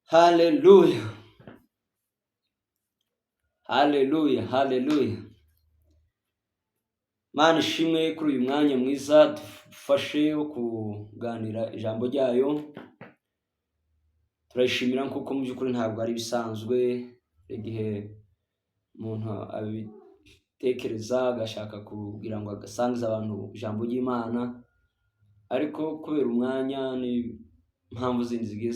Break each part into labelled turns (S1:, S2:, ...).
S1: Hallelujah. Hallelujah. Hallelujah. Mana ishimwe kuri uyu mwanya mwiza dufashe wo kuganira ijambo ryayo. Turayishimira kuko mu by'ukuri ntabwo ari bisanzwe igihe umuntu abitekereza agashaka kugira ngo agasangize abantu ijambo ry'Imana, ariko kubera umwanya n'impamvu zindi zigiye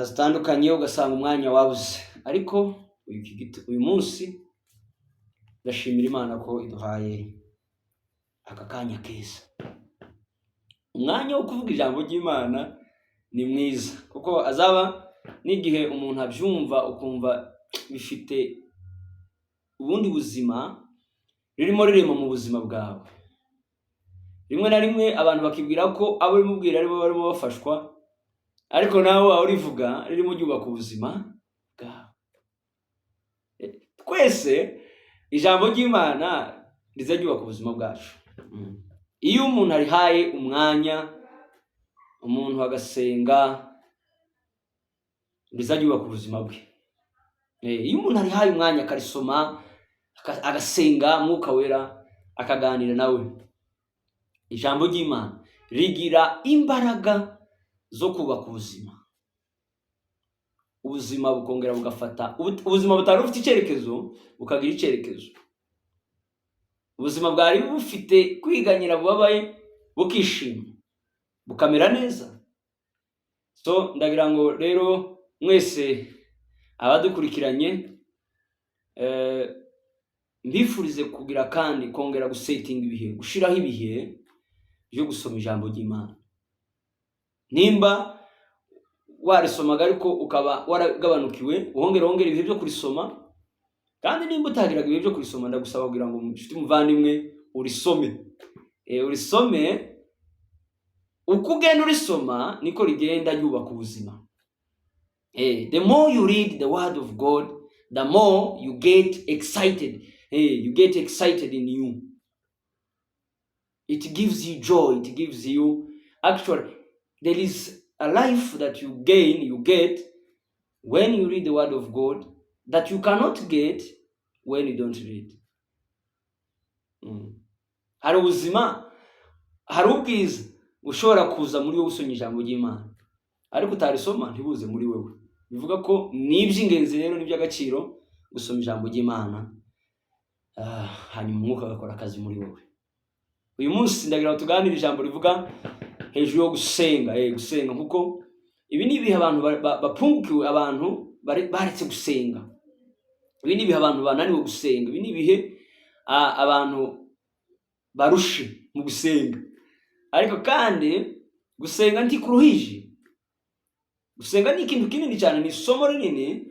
S1: zitandukanye ugasanga umwanya wabuze. Ariko uyu munsi ndashimira Imana ko iduhaye aka kanya keza. Umwanya wo kuvuga ijambo ry'Imana ni mwiza kuko azaba n'igihe umuntu abyumva ukumva bifite ubundi buzima ririmo mu buzima bwawe. Rimwe na rimwe abantu bakibwira ko abo rimubwira aribo barimo bafashwa, ariko nawe aho rivuga ririmo ryubaka ubuzima bwawe. Twese ijambo ry'Imana riza ryubaka ubuzima bwacu. Iyo umuntu arihaye umwanya, umuntu agasenga, riza ryubaka ubuzima bwe. Iyo umuntu arihaye umwanya akarisoma, agasenga, Mwuka Wera akaganira nawe, ijambo ry'Imana rigira imbaraga zo kubaka ubuzima bukongera bugafata ubuzima butari bufite icyerekezo bukagira icyerekezo. Ubuzima bwari bufite kwiganyira bubabaye bukishima bukamera neza. So ndagira ngo rero mwese abadukurikiranye mbifurize kugira kandi kongera gusetinga ibihe, gushiraho ibihe byo gusoma ijambo ry'Imana. Nimba warisomaga ariko ukaba waragabanukiwe, wongere ibihe byo kurisoma. Kandi nimba utagiraga ibihe byo kurisoma, ndagusaba kugira ngo nshuti muvandimwe urisome. Urisome, uko ugenda urisoma niko rigenda yubaka ubuzima. The more you read the word of God, the more you get excited. You get excited in you. It gives you joy. It gives you, actually, there is a life that you get when you read the word of God that you cannot get when you don't read. Hari ubuzima, hari ubwiza ushobora kuza muri wowe usomye ijambo ry'Imana, ariko utarisoma ntibuze muri wewe. Bivuga ko ni iby'ingenzi rero n'iby'agaciro gusoma ijambo ry'Imana, hanyuma Umwuka agakora akazi muri wowe. Uyu munsi ndagira ngo tuganire ijambo rivuga hejuru yo gusenga. Gusenga kuko ibi ni ibihe abantu bapungukiwe, abantu baretse gusenga. Ibi ni ibihe abantu bananiwe gusenga. Ibi ni ibihe abantu barushe mu gusenga. Ariko kandi gusenga ntikuruhije. Gusenga ni ikintu kinini cyane, ni isomo rinini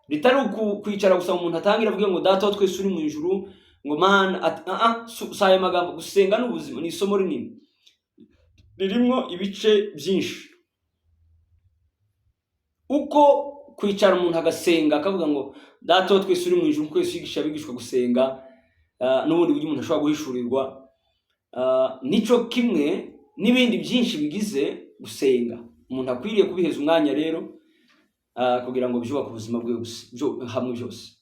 S1: ritari kwicara gusa umuntu atangira avuga ngo data wa twese uri mu ijuru, ngo man saye magambo. Gusenga n'ubuzima ni isomo rinini ririmo ibice byinshi. Uko kwicara umuntu agasenga akavuga ngo data wa twese uri mu ijuru, twese yigisha abigishwa gusenga, n'ubundi buryo umuntu ashobora guhishurirwa, nico kimwe n'ibindi byinshi bigize gusenga. Umuntu akwiriye kubiheza umwanya rero kugira ngo byubake ubuzima bwe hamwe byose.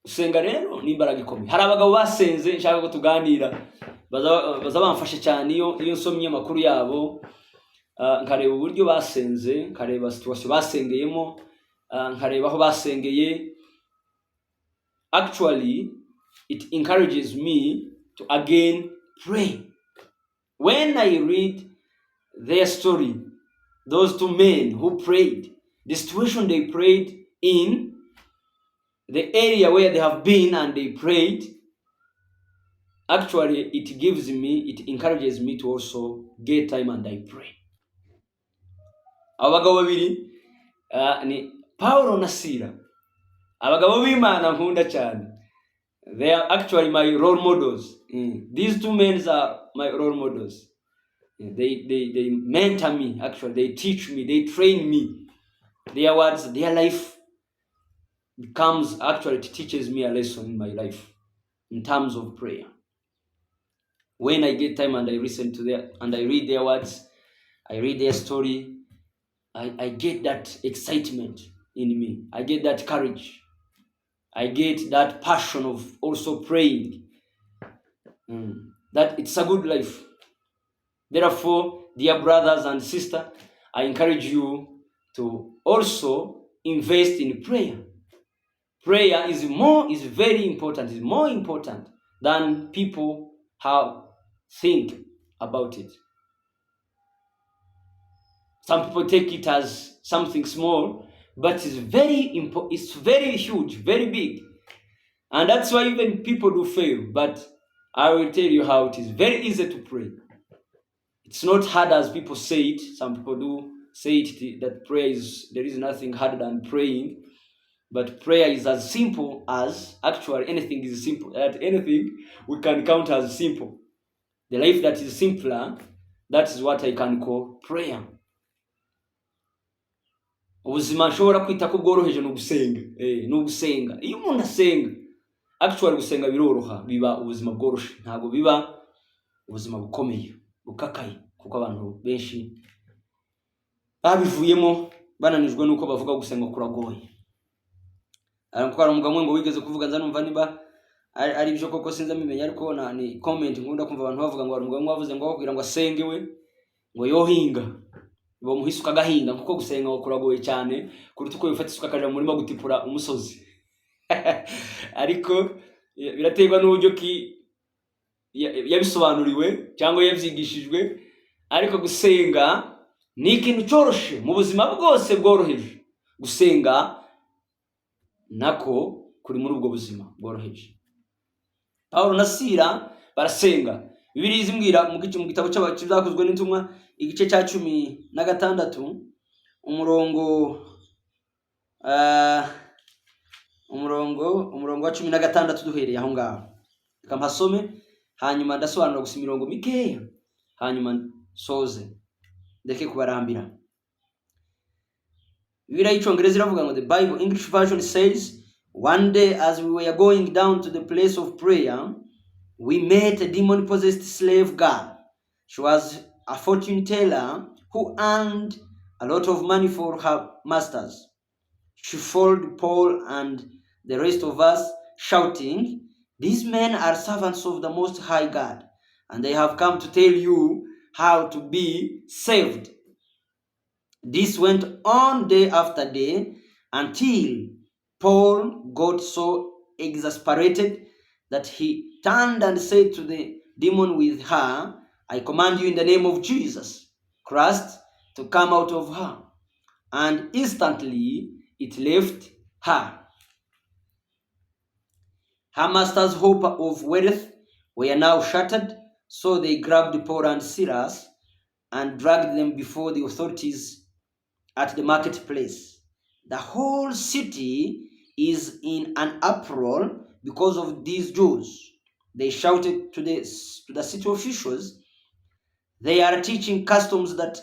S1: Gusenga rero ni imbaraga ikomeye. Hari abagabo basenze nshaka ko tuganira, baza bamfashe cyane iyo nsomye amakuru yabo, nkareba uburyo basenze, nkareba situation basengeyemo, nkareba aho basengeye. Actually, it encourages me to again pray. When I read their story, those two men who prayed, the situation they prayed in, the area where they have been and they prayed, actually it encourages me to also get time and I pray. Abagabo babiri ni Paulo na Silas, abagabo b'Imana nkunda cyane. They are actually my role models. These two men are my role models. They mentor me, actually. They teach me, they train me. Their words, their life it teaches me a lesson in my life in terms of prayer. When I get time and I listen to and I read their words, I read their story, I get that excitement in me. I get that courage. I get that passion of also praying. That it's a good life. Therefore, dear brothers and sisters, I encourage you to also invest in prayer. Prayer is very important, is more important than people have think about it. Some people take it as something small, but it's very huge, very big. And that's why even people do fail. But I will tell you how it is very easy to pray. It's not hard as people say it. Some people do say it that there is nothing harder than praying. But prayer is as simple as, actually anything is simple. That anything we can count as simple. The life that is simpler, that is what I can call prayer. Ubuzima nshobora kwita ko bworoheje no gusenga. No gusenga. Iyo umuntu asenga, actually gusenga biroroha, biba ubuzima bworoshe. Ntabwo biba ubuzima bukomeye, bukakaye, kuko abantu benshi babivuyemo bananijwe nuko bavuga gusenga kuragoye. Arakwara umugabo ngo wigeze kuvuga nza numva niba ari byo koko sinza mimenya, ariko ni comment nkunda kumva abantu bavuga ngo umugabo wavuze ngo bakubwira ngo asenge we ngo yohinga bo muhisuka gahinga, kuko gusenga ngo kuragoye cyane kuruta uko bifata isuka kaja muri magutipura umusozi. Ariko biraterwa n'uburyo ki yabisobanuriwe cyangwa yavyigishijwe, ariko gusenga ni ikintu cyoroshe mu buzima bwose bworoheje. Gusenga nako kuri muri ubwo buzima bworoheje. Paulo na Sila barasenga. Bibiliya izimbwira mu gitabo cy'Ibyakozwe n'Intumwa igice cya 16 umurongo wa 16 duhereye aho ngaho. Reka mpasome hanyuma ndasobanura gusa imirongo mikeya hanyuma soze ndeke kubarambira. Bibiliya y'Icyongereza iravuga ngo, the Bible English version says, one day as we were going down to the place of prayer, we met a demon-possessed slave girl. She was a fortune teller who earned a lot of money for her masters. She followed Paul and the rest of us, shouting, "These men are servants of the Most High God, and they have come to tell you how to be saved." This went on day after day until Paul got so exasperated that he turned and said to the demon with her, "I command you in the name of Jesus Christ to come out of her." And instantly it left her. Her master's hope of wealth were now shattered, so they grabbed Paul and Silas and dragged them before the authorities at the marketplace. The whole city is in an uproar because of these Jews. They shouted to the city officials, "They are teaching customs that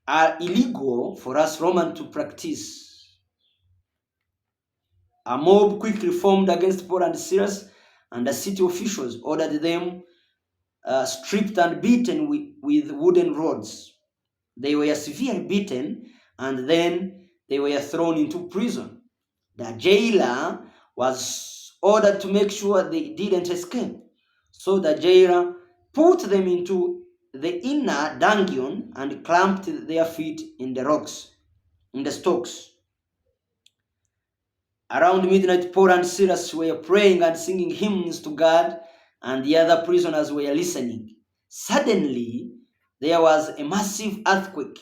S1: are illegal for us Romans to practice." A mob quickly formed against Paul and Silas, and the city officials ordered them stripped and beaten with wooden rods. They were severely beaten, and then they were thrown into prison. The jailer was ordered to make sure they didn't escape. So the jailer put them into the inner dungeon and clamped their feet in the stocks. Around midnight, Paul and Silas were praying and singing hymns to God, and the other prisoners were listening. Suddenly, there was a massive earthquake,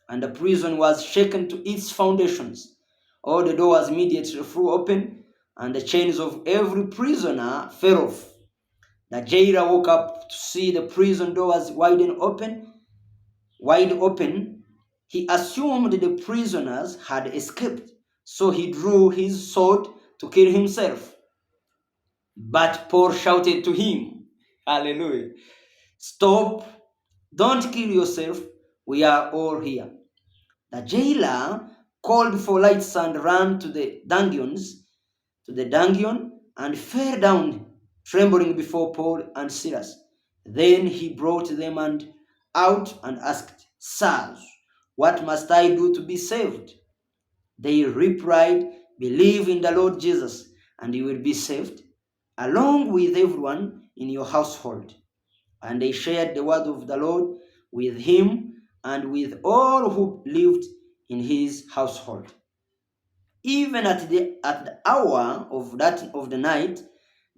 S1: and the prison was shaken to its foundations. All the doors immediately flew open, and the chains of every prisoner fell off. The jailer woke up to see the prison doors wide open. He assumed the prisoners had escaped, so he drew his sword to kill himself. But Paul shouted to him, hallelujah, "Stop, don't kill yourself, we are all here." The jailer called for lights and ran to the dungeon and fell down, trembling before Paul and Silas.
S2: Then he brought them out and asked, Sirs, what must I do to be saved? They replied, Believe in the Lord Jesus, and you will be saved, along with everyone in your household. And they shared the word of the Lord with him and with all who lived in his household. Even at the hour of the night,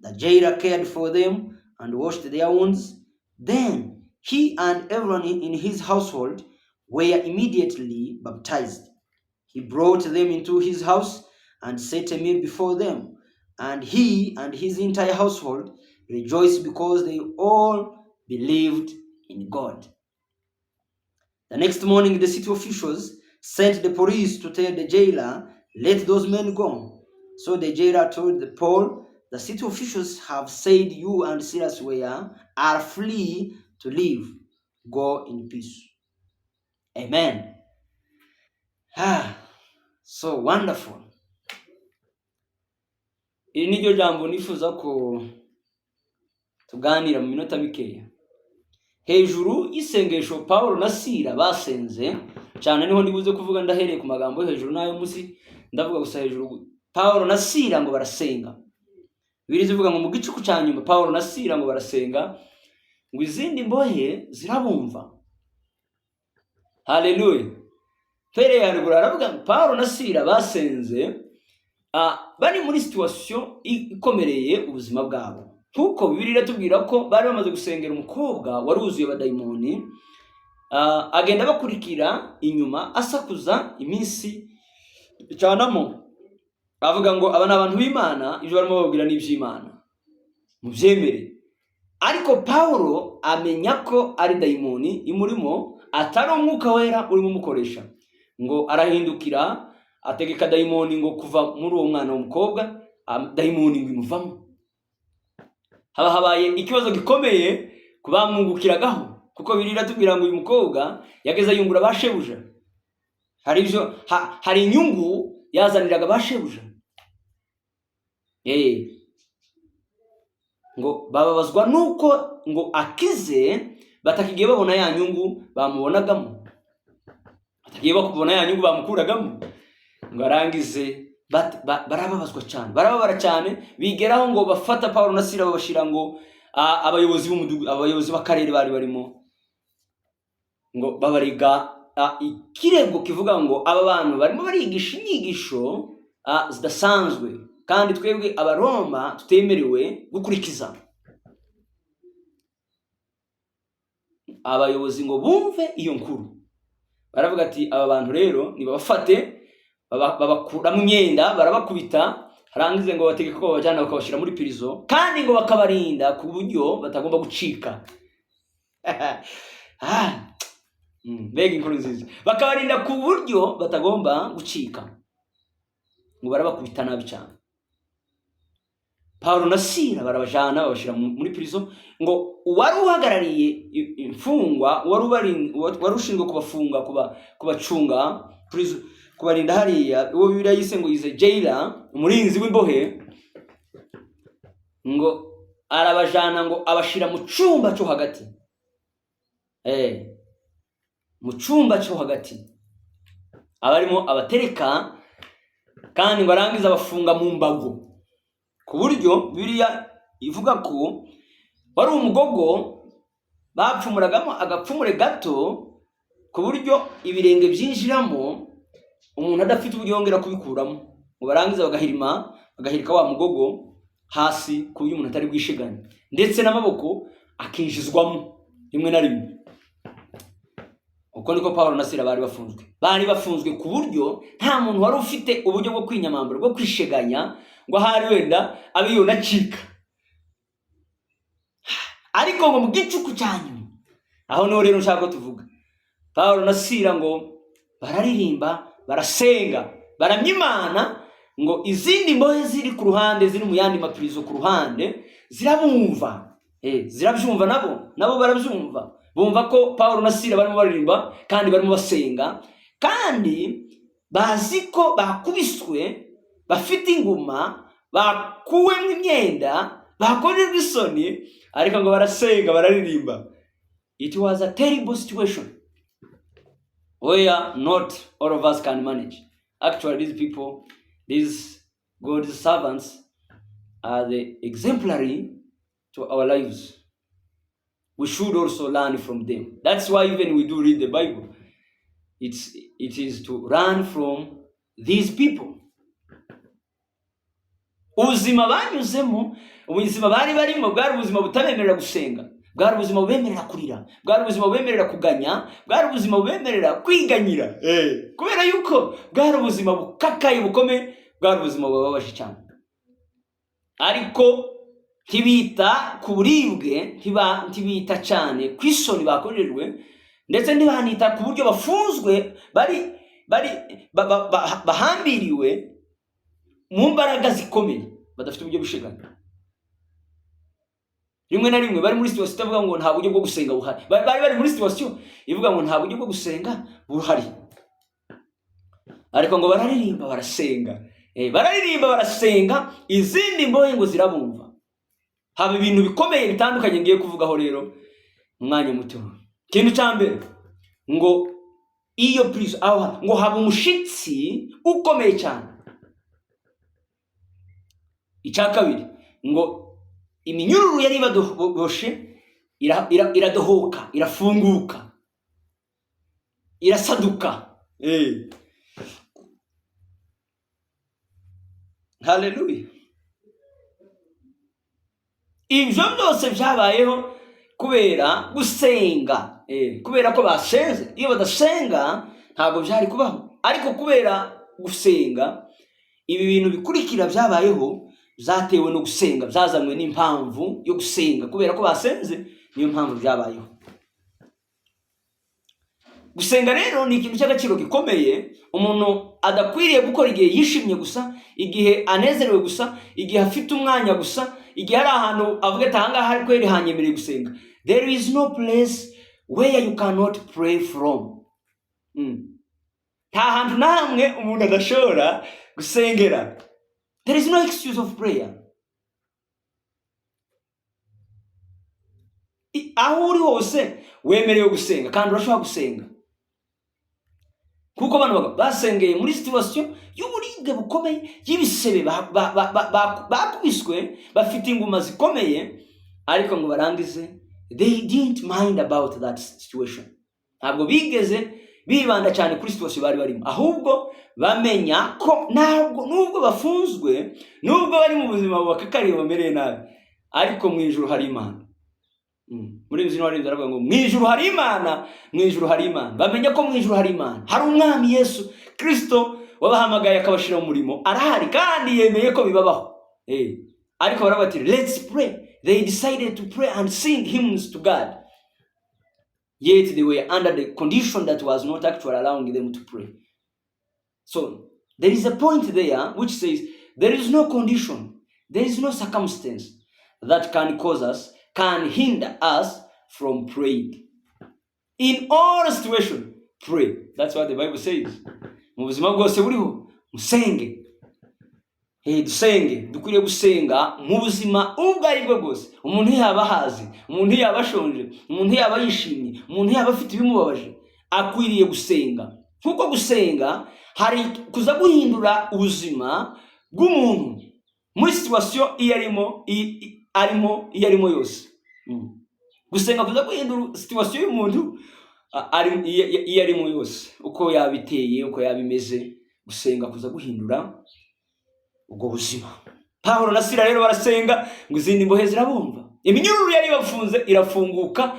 S2: the jailer cared for them and washed their wounds. Then he and everyone in his household were immediately baptized. He brought them into his house and set a meal before them, and he and his entire household rejoiced because they all believed in God. The next morning, the city officials sent the police to tell the jailer, Let those men go. So the jailer told Paul, The city officials have said you and Silas are free to leave. Go in peace. Amen. So wonderful.
S1: iri ni ryo jambo nifuza ko tuganira mu minota mikeya. Hejuru y'isengesho Paulo na Sila basenze cyane, niho ndibuze kuvuga ndahereye ku magambo yo hejuru nayo munsi, ndavuga gusa hejuru. Paulo na Sila ngo barasenga. Bibiri zivuga ngo mu gicuku cya nyuma Paulo na Sila ngo barasenga, ngo izindi mbohe zirabumva. Haleluya. Pere yarugura aravuga Paulo na Sila basenze bari muri situation ikomereye ubuzima bwabo. Kuko Bibiri iratubwira ko bari bamaze gusengera umukobwa wari wuzuye abadayimoni, agenda bakurikira inyuma asakuza iminsi icanamo, avuga ngo aba n'abantu b'Imana, ibyo barimo bababwira n'iby'Imana mubyemere. Ariko Paulo amenya ko ari dayimoni imurimo, atari umwuka wera urimo umukoresha. Ngo arahindukira ategeka dayimoni ngo kuva muri uwo mwana w'umukobwa, dayimoni ngo imuvamo. Haba habaye ikibazo gikomeye kubamwungukiragaho, kuko Bibiri iratubwira ngo uyu mukobwa yageze yungura bashebuja. Hari inyungu yazaniraga bashebuja. Ngo bababazwa nuko ngo akize batakigiye babona ya nyungu bamubonagamo, batakigiye bakubona ya nyungu bamukuragamo. Ngo arangize barababazwa cyane, barababara cyane, bigeraho ngo bafata Paulo na Sila babashira ngo abayobozi b'umudugudu, abayobozi b'akarere bari barimo, ngo babariga ikirego kivuga ngo aba bantu barimo barigisha inyigisho zidasanzwe kandi twebwe abaroma tutemerewe gukurikiza. Abayobozi ngo bumve iyo nkuru, baravuga ati aba bantu rero nibabafate, babakuramo imyenda, barabakubita, harangize ngo bategeke ko babajyana bakabashyira muri prison, kandi ngo bakabarinda ku buryo batagomba gucika. Mbega inkuru nziza. Bakabarinda ku buryo batagomba gucika, ngo barabakubita nabi cyane. Paulo na Sila barabajana babashyira muri prison. Ngo uwari uhagarariye imfungwa, wari ushinzwe kubafunga, kubacunga prison, kubarinda hariya, uwo Bibiliya yise ngo ize jailer, umurinzi w'imbohe, ngo arabajana ngo abashira mu cyumba cyo hagati. Mu cyumba cyo hagati abarimo abatereka, kandi ngo arangiza abafunga mu mbago, ku buryo Bibiliya ivuga ko wari umugogo bapfumuragamo agapfumure gato, ku buryo ibirenge byinjiramo umuntu adafite uburyo yongera kubikuramo. Ngo barangiza bagahirika wa mugogo hasi ku buryo umuntu atari bwishiganye, ndetse n'amaboko akinjizwamo rimwe na rimwe. Uko niko Paulo na Sila bari bafunzwe ku buryo nta muntu wari ufite uburyo bwo kwinyamambura, bwo kwisheganya ngo ahari wenda abiyo nacika. Ariko ngo mu gicuku cyanyuma, aho niho rero nshaka ko tuvuga, Paulo na Sila ngo bararirimba, barasenga, baramya Imana. Ngo izindi mbohe ziri ku ruhande, ziri mu yandi maprizo ku ruhande, zirabumva, zirabyumva, nabo barabyumva. Bumva ko Paulo na Sila barimo baririmba kandi barimo basenga, kandi bazi ko bakubiswe, bafite inguma, bakuwemo imyenda, bakorerwa isoni ariko ngo barasenga bararirimba. It was a terrible situation where not all of us can manage. Actually, these people, these God's servants, are the exemplary to our lives. We should also learn from them. That's why even we do read the Bible. It is to learn from these people. Ubuzima banyuzemo, ubuzima bari barimo bwari ubuzima butabemerera gusenga, bwari ubuzima bubemerera kurira, bwari ubuzima bubemerera kuganya, bwari ubuzima bubemerera kwiganyira. Kubera yuko bwari ubuzima bukakaye bukomeye, bwari ubuzima bubabaje cyane. Ariko ntibita ku buribwe, ntibita cyane ku isoni bakorerwe, ndetse ntibanita ku buryo bafunzwe, bahambiriwe mu mbaraga zikomeye, badafite uburyo bushigana. Rimwe na rimwe bari muri situation itavuga ngo nta buryo bwo gusenga buhari. Bari muri situation ivuga ngo nta buryo bwo gusenga buhari. Ariko ngo bararirimba barasenga. Bararirimba barasenga, izindi mbohe ngo zirabumva. Haba ibintu bikomeye bitandukanye ngiye kuvugaho rero umwanya muto. Kintu cyambere ngo iyo please ngo haba umushitsi ukomeye cyane. Icyakabiri ngo iminyururu yari badoboshe iradohoka, irafunguka, irasaduka. Hallelujah. Ibyo byose byabayeho kubera gusenga. Kubera ko basenze. Iyo badasenga ntabwo byari kubaho. Ariko kubera gusenga, ibi bintu bikurikira byabayeho zatewe no gusenga, byazanywe n'impamvu yo gusenga. Kubera ko basenze niyo mpamvu byabayeho. Gusenga rero ni ikintu cy'agaciro gikomeye. Umuntu adakwiriye gukora igihe yishimye gusa, igihe anezerewe gusa, igihe afite umwanya gusa, igihe hari ahantu avuga ati ahangaha hari kweri hanyemereye gusenga. There is no place where you cannot pray from. Nta hantu na hamwe umuntu adashobora gusengera. There is no excuse of prayer. Aho uri hose wemerewe gusenga kandi urashobora gusenga. Kuko abantu basengeye muri situation y'uburibwe bukomeye, y'ibisebe bakubiswe, bafite inguma zikomeye, ariko ngo barangize, they didn't mind about that situation. Ntabwo bigeze bibanda cyane kuri situation bari barimo, ahubwo bamenya ko nubwo bafunzwe, nubwo bari mu buzima bubakakariye bamereye nabi, ariko mu ijuru hari Imana. Muri muzino wari ndaravuga ngo mu ijuru hari Imana, mu ijuru hari Imana. Bamenya ko mu ijuru hari Imana, hari umwami Yesu Kristo wabahamagaye akabashira mu murimo, arahari kandi yemeye ko bibabaho. Ariko barabati let's pray. They decided to pray and sing hymns to God. Yet they were under the condition that was not actually allowing them to pray. So there is a point there which says there is no condition, there is no circumstance that can hinder us from praying. In all situations, pray. That's what the Bible says. Mu buzima bwose buriho musenge. Dusenge, dukwiriye gusenga mu buzima ubwo ari bwo bwose. Umuntu yaba hazi, umuntu yaba ashonje, umuntu yaba yishimye, umuntu yaba afite ibimubabaje, akwiriye gusenga. Kuko gusenga hari kuza guhindura ubuzima bw'umuntu muri situation iyo arimo yose. Gusenga kuza guhindura situation y'umuntu iyo arimo yose, uko yabiteye, uko yabimeze, gusenga kuza guhindura ubwo buzima. Pawulo na Silas rero barasenga ngo izindi mbohe zirabumva. Iminyururu yari bafunze irafunguka,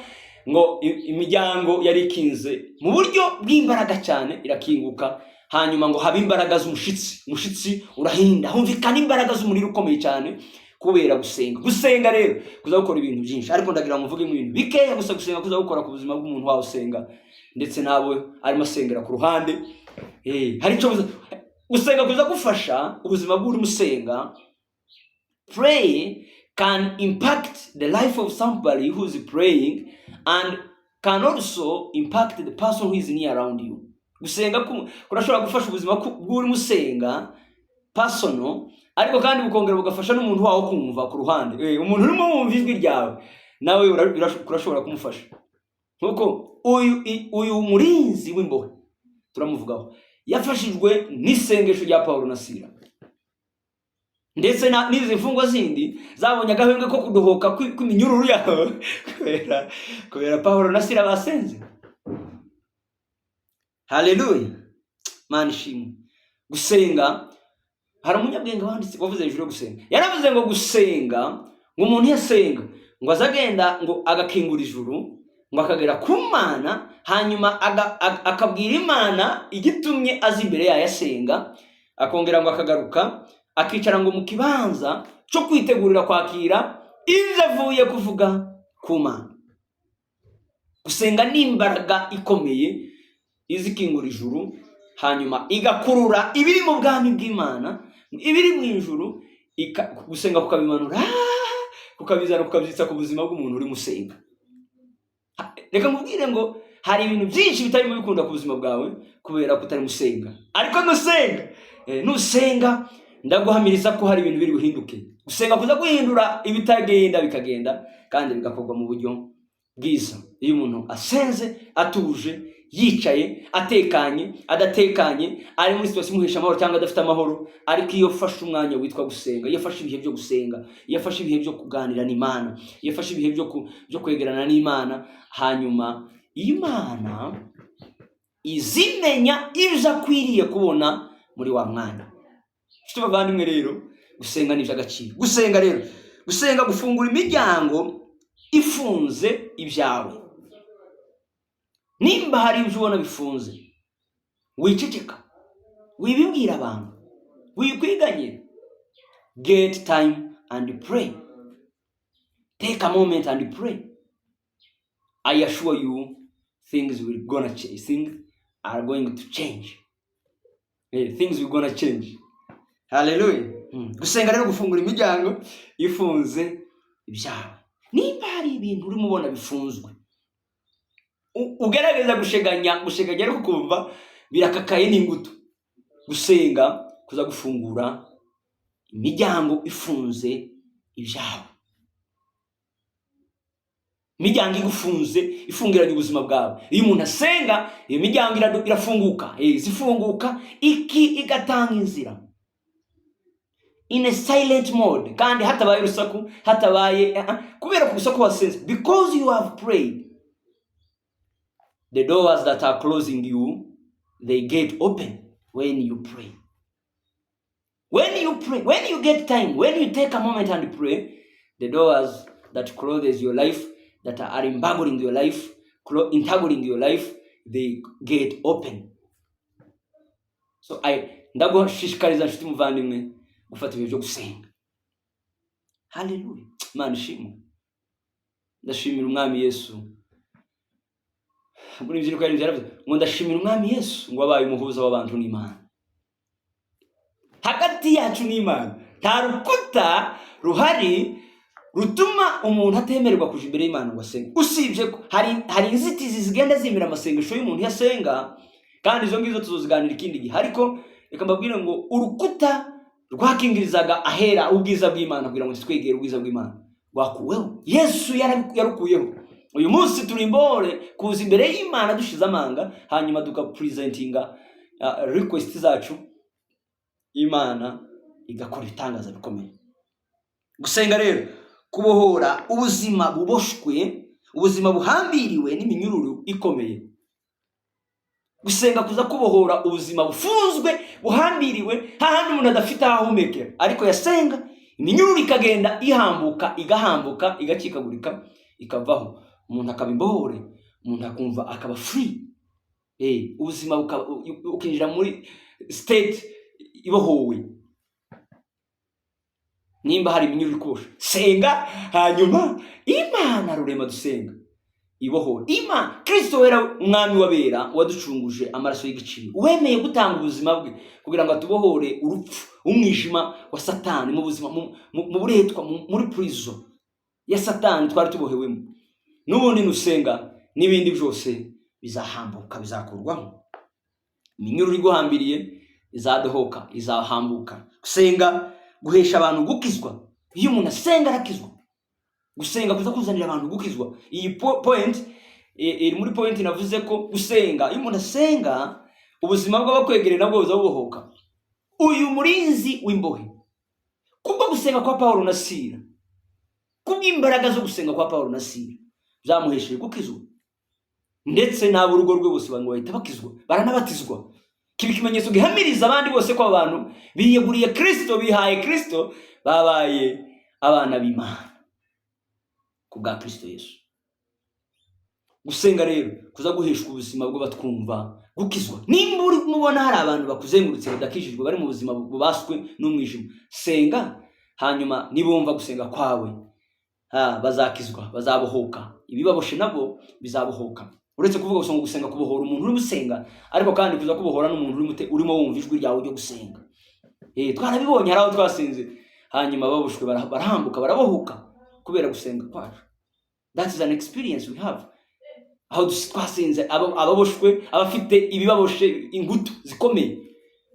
S1: ngo imiryango yari ikinze mu buryo bw'imbaraga cyane irakinguka. Hanyuma ngo haba imbaraga z'umushitsi urahinda, humvikana imbaraga z'umuriro ukomeye cyane kubera gusenga. Gusenga rero kuza gukora ibintu byinshi, ariko ndagira ngo mvuge mu bintu bikeya gusa. Gusenga kuza gukora ku buzima bw'umuntu wawe usenga, ndetse nawe arimo asengera ku ruhande. Hari icyo gusenga kuza gufasha ubuzima bw'uri musenga. Pray can impact the life of somebody who is praying and can also impact the person who is near around you. Gusenga kurashobora gufasha ubuzima bw'uri musenga personal, ariko kandi bukongera bugafasha n'umuntu waho kumva ku ruhande. Umuntu urimo wumva ijwi ryawe nawe urashobora kumufasha. Nkuko uyu murinzi w'imbohe turamuvugaho yafashijwe n'isengesho rya Paulo na Sila, ndetse n'izi mfungwa zindi zabonye agahenge ko kudohoka kw'iminyururu yawe kubera Paulo na Sila basenze. Haleluya, Mana ishimwe. Gusenga, hari umunyabwenge wanditse wavuze hejuru yo gusenga, yaravuze ngo gusenga, ngo umuntu yasenga ngo azagenda ngo agakingura ijuru, ngo akagera ku Mana, hanyuma akabwira Imana igitumye azi imbere yayo asenga, akongera ngo akagaruka akicara ngo mu kibanza cyo kwitegurira kwakira ibyo avuye kuvuga ku Mana. Gusenga ni imbaraga ikomeye izikingura ijuru, hanyuma igakurura ibiri mu bwami bw'Imana, ibiri mu ijuru, gusenga kukabimanura, kukabizana, kukabyitsa ku buzima bw'umuntu uri musenga. Reka mubwire ngo hari ibintu byinshi bitarimo bikunda ku buzima bwawe kubera kutari musenga, ariko nusenga ndaguhamiriza ko hari ibintu biri buhinduke. Gusenga kuza guhindura ibitagenda bikagenda, kandi bigakorwa mu buryo bwiza. Iyo umuntu asenze atuje, yicaye, atekanye, adatekanye, ari muri situation imuhesha amahoro cyangwa adafite amahoro, ariko iyo fashe umwanya witwa gusenga, iyo fashe ibihe byo gusenga, iyo fashe ibihe byo kuganira n'Imana, iyo fashe ibihe byo kwegerana n'Imana, hanyuma Imana izimenya ibyo akwiriye kubona muri wa mwanya. Nshuti bavandimwe rero, gusenga ni iby'agaciro. Gusenga gufungura imiryango ifunze ibyawe. Nimba hari ibyo ubona bifunze, wiceceka, wibibwira abantu, wikwiganyira. Get time and pray. Take a moment and pray. I assure you, things are going to change. Things will gonna change. Hallelujah. Gusenga rero gufungura imiryango ifunze ibyawe. Nimba hari ibintu urimo ubona bifunzwe, ugerageza gusheganya ariko kumva birakakaye n'ingutu. Gusenga kuza gufungura imiryango ifunze ibyawe. Imiryango igufunze, ifungiranye ubuzima bwawe. Iyo umuntu asenga, iyo miryango irafunguka, zifunguka, igatanga inzira in a silent mode, kandi hatabaye urusaku, hatabaye kubera kurusaku wasenze. Because you have prayed, the doors that are closing you, they get open when you pray. When you pray, when you get time, when you take a moment and pray, the doors that closes your life, that are embargoing your life, entangling your life, they get open. So ndagushishikariza nshuti muvandimwe gufata ibihe byo gusenga. Hallelujah. Mana ishimwe. Ndashimira umwami Yesu. Muri ibyo kwari byaravuze ngo ndashimira umwami Yesu ngo abaye umuhuza w'abantu n'Imana. Hagati yacu n'Imana nta rukuta ruhari rutuma umuntu atemererwa kuja imbere y'Imana ngo asenge. Usibye ko hari inzitizi zigenda zimira amasengesho y'umuntu yasenga, kandi izo ngizo tuzoziganira ikindi gihe. Ariko reka mbabwire ngo urukuta rwakingirizaga ahera ubwiza bw'Imana kugira ngo twegere ubwiza bw'Imana rwakuweho. Yesu yarukuyeho. Uyu munsi turi imbore kuza imbere y'Imana dushize amanga, hanyuma tukapresentinga request zacu, Imana igakora itangaza bikomeye. Gusenga rero kubohora ubuzima buboshwe, ubuzima buhambiriwe n'iminyururu ikomeye. Gusenga kuza kubohora ubuzima bufunzwe, buhambiriwe, hahandi umuntu adafite ahumekera, ariko yasenga iminyururu ikagenda ihambuka, igahambuka, igacikagurika, ikavaho, umuntu akabimbohore, umuntu akumva akaba free. Ubuzima ukinjira muri state ibohowe. Nimba hari iminyururu ikosha, senga, hanyuma Imana rurema dusenga ibohora. Imana Kristo wera umwami wabera waducunguje amaraso y'igiciro, wemeye gutanga ubuzima bwe kugira ngo atubohore urupfu, umwijima wa Satani, mu buzima mu buretwa, muri prison ya Satani twari tubohewemo. N'ubundi nusenga n'ibindi byose bizahambuka, bizakurwaho. Iminyururu iguhambiriye izadohoka, izahambuka. Gusenga guhesha abantu gukizwa. Iyo umuntu asenga arakizwa. Gusenga kuza kuzanira abantu gukizwa. Iyi point iri muri point navuze ko gusenga, iyo umuntu asenga ubuzima bw'abakwegereye nabwo buzabuhoka. Uyu murinzi w'imbohe kubwo gusenga kwa Paulo na Sila, kubw'imbaraga zo gusenga kwa Paulo na Sila byamuhesheje gukizwa, ndetse n'abo urugo rwe bose bantu bahita bakizwa, baranabatizwa. Kiba ikimenyetso gihamiriza abandi bose ko abantu biyeguriye Kristo, bihaye Kristo, babaye abana b'Imana kubwa Kristo Yesu. Gusenga rero kuza guheshwa ubuzima bwo batwumva gukizwa. Nimba uri mubona hari abantu bakuzengurutse badakishijwe, bari mu buzima bubaswe n'umwijima, senga, hanyuma nibumva gusenga kwawe bazakizwa, bazabohoka. Ibibaboshe nabo bizabohoka. Uretse kuvuga gusa ngo gusenga kubohora umuntu uri gusenga, ariko kandi kuza kubohora n'umuntu urimo wumva ijwi ryawe ryo gusenga. Twarabibonye hari aho twasenze, hanyuma baboshwe barahambuka, barabohoka kubera gusenga kwacu. That is an experience we have. Aho twasenze ababoshwe, abafite ibibaboshe ingutu zikomeye,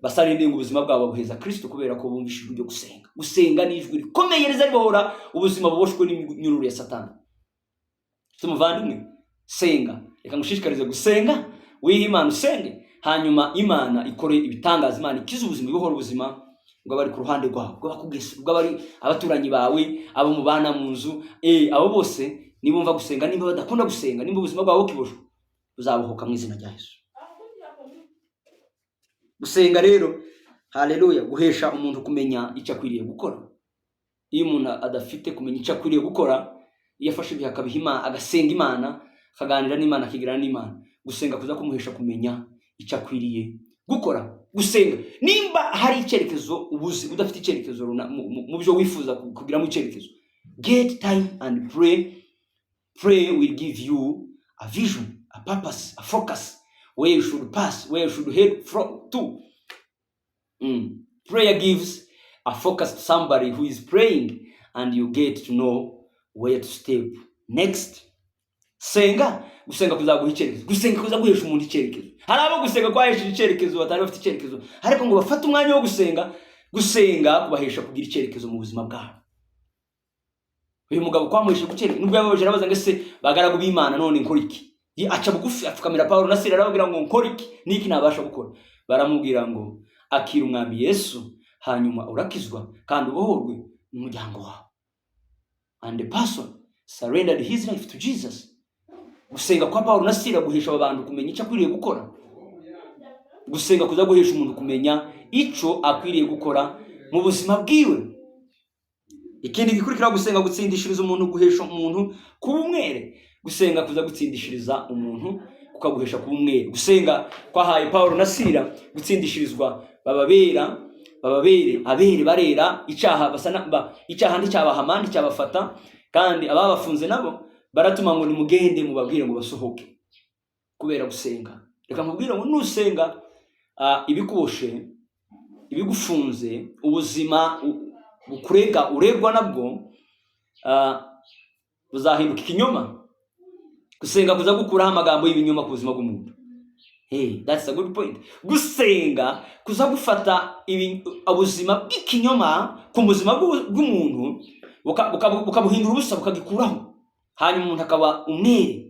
S1: basarinde ngo ubuzima bwabo buheza Kristo kubera ko bumvishije ijwi ryo gusenga. Gusenga ni ijwi rikomeye rizabohora ubuzima buboshwe n'inyururu ya Satani. Tumuvandimwe, senga. Reka ngushishikarize gusenga, wihe Imana usenge, hanyuma Imana ikore ibitangaza. Imana ikiza ubuzima, ibohora ubuzima bw'abari ku ruhande rwawe, bw'abari abaturanyi bawe, abo mubana mu nzu, abo bose nibumva gusenga, nimba badakunda gusenga, nimba ubuzima bwabo bukiboshwe, buzabohoka mu izina rya Yesu. Gusenga rero, haleluya, guhesha umuntu kumenya icyo akwiriye gukora. Iyo umuntu adafite kumenya icyo akwiriye gukora, iyo afashe ibihe akabiha agasenga Imana, akaganira n'Imana, akigirana n'Imana, gusenga kuza kumuhesha kumenya icyo akwiriye gukora. Gusenga nimba hari icyerekezo ubuzi udafite icyerekezo mu byo wifuza kugira mu icyerekezo, get time and pray. Pray will give you a vision, a purpose, a focus, where you should pass, where you should head from to. Prayer gives a focus to somebody who is praying, and you get to know where to step next. Senga, gusenga kuzaguha icyerekezo. Gusenga kuza guhesha umuntu icyerekezo. Hari abo gusenga kwahesha icyerekezo batari bafite icyerekezo, ariko ngo bafate umwanya wo gusenga. Gusenga kubahesha kugira icyerekezo mu buzima bwabo. Uyu mugabo kwamuhesha gucyerekezo, nubwo yababaje arabaza ngo ese bagaragu b'Imana none nkora iki? Aca bugufi apfukamira Paulo na Sila, arababwira ngo nkora iki? Niki nabasha gukora? Baramubwira ngo akira umwami Yesu, hanyuma urakizwa kandi ubohorwe n'umuryango wawe. And the person surrendered his life to Jesus. Gusenga kwa Paulo na Sila guhesha abantu kumenya icyo akwiriye gukora. Gusenga kuza guhesha umuntu kumenya icyo akwiriye gukora mu buzima bwiwe. Ikindi gikurikira gusenga gutsindishiriza umuntu, guhesha umuntu kuba umwere. Gusenga kuza gutsindishiriza umuntu kukaguhesha kuba umwere. Gusenga kwahaye Paulo na Sila gutsindishirizwa bababere abere barera icyaha, icyaha ndicyabahamandi cyabafata, kandi ababafunze nabo baratuma ngo nimugende mubabwire ngo basohoke kubera gusenga. Reka nkubwire ngo nusenga, ibikuboshe, ibigufunze, ubuzima bukurega uregwa nabwo buzahinduka ikinyoma. Gusenga kuza gukuraho amagambo y'ibinyoma ku buzima bw'umuntu. That's a good point. Gusenga kuza gufata ubuzima bw'ikinyoma ku buzima bw'umuntu bukabuhindura ubusa, bukagikuraho, hanyuma umuntu akaba umwere.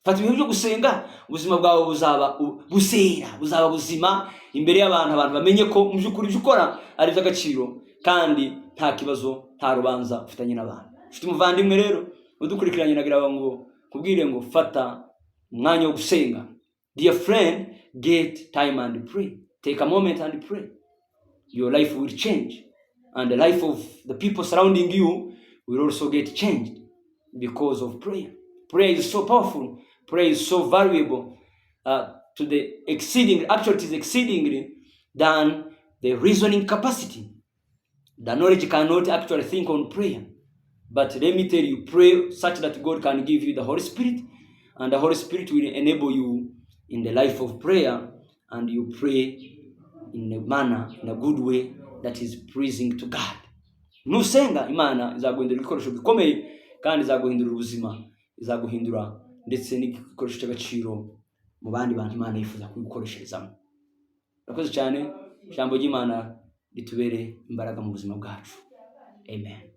S1: Fata ibintu byo gusenga, ubuzima bwawe buzaba busera, buzaba buzima imbere y'abantu. Abantu bamenye ko mu by'ukuri ibyo ukora ari iby'agaciro, kandi nta kibazo, nta rubanza ufitanye n'abantu. Ufite umuvandimwe rero udukurikiranye, nagira ngo kubwire ngo fata umwanya wo gusenga. Dear friend, get time and pray. Take a moment and pray. Your life will change, and the life of the people surrounding you will also get changed because of prayer. Prayer is so powerful. Prayer is so valuable, to the exceeding, actually it is exceedingly than the reasoning capacity. The knowledge cannot actually think on prayer. But let me tell you, pray such that God can give you the Holy Spirit, and the Holy Spirit will enable you in the life of prayer, and you pray in a manner, in a good way that is pleasing to God. Nusenga, Imana izaguhindura ibikoresho bikomeye, kandi izaguhindura ubuzima, izaguhindura ndetse n'igikoresho cy'agaciro mu bandi bantu Imana yifuza kubikoresherezamo. Urakoze cyane, ijambo ry'Imana ritubere imbaraga mu buzima bwacu. Amen.